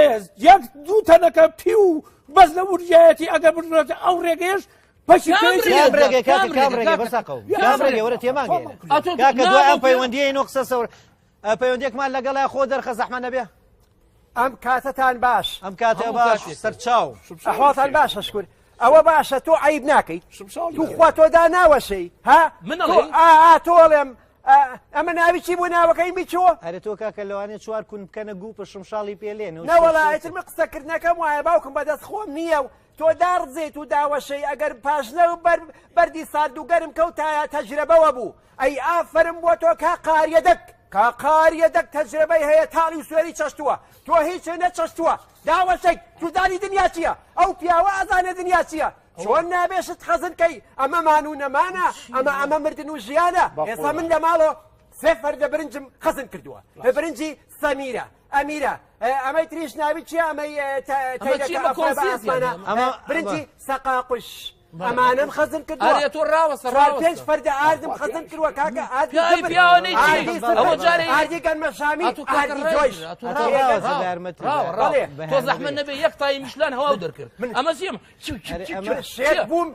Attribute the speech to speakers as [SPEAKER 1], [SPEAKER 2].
[SPEAKER 1] بەهێز یەک دوو تەنەکە پی و بەس لە ورجایەتی ئەگە بژێت ئەو ڕێگەیەش بەشی
[SPEAKER 2] ڕێگە کامڕێگە بەساقەوە کامڕێگە وەرە تێماگەێنە کاکە دوای ئەم پەیوەندیە نۆ قسە سەور پەیوەندێکمان لەگەڵای خۆ دەرخە زەحمە نەبێ
[SPEAKER 3] ئەم کاتەتان باش
[SPEAKER 2] ئەم کاتێ باش سەرچاو
[SPEAKER 3] ئەحواڵتان باشە شکر ئەوە باشە تۆ عیب ناکەیت تو خوا تۆدا ناوەشەی ها تۆڵێم ئەمە ناوی چی بوو ناوەکەی میچۆ
[SPEAKER 2] هەرێ تۆ کاکە لەوانێ چوار کون بکەنە گوو پە شمشاڵی پێلێن
[SPEAKER 3] نەوەڵایەتمە قسەکردنەکەم وایە باوکم بەدەست خۆم نییە و تۆ داڕزێت و داوەشەی ئەگەر پاشنە و بەردی سارد و گەرم کەوتایە تەجربەوە بوو ئەی ئافرم بۆ تۆ کاقاریەدەک تەجربەی هەیە تاڵی و سوێری چەشتووە تۆ هیچ نەچەشتووە داوەشەی توزانی دنیا چییە ئەو پیاوە ئازانە دنیا چییە چۆن نابێشت خەزنکەی ئەمە مان و نەمانە ئەمە مردن و ژیانە ئێستا من لە ماڵەوە سێ فەردە برنجم خەزن کردووە برنجی سەمیرە ئەمیرە ئەمەی تریش ناوی چیە ئەمەی برنجی سەقاقش ئەمانم خەزن کردووە پێنج فەردە ئاردم خەزن کردووە کاکە ئاردی گەنمەشامی ئاردی جۆیش
[SPEAKER 4] تۆ زەحمە نەبێ یەک تای میشلان هەواو دەرکرد ئەمە چیم
[SPEAKER 3] شێت بووم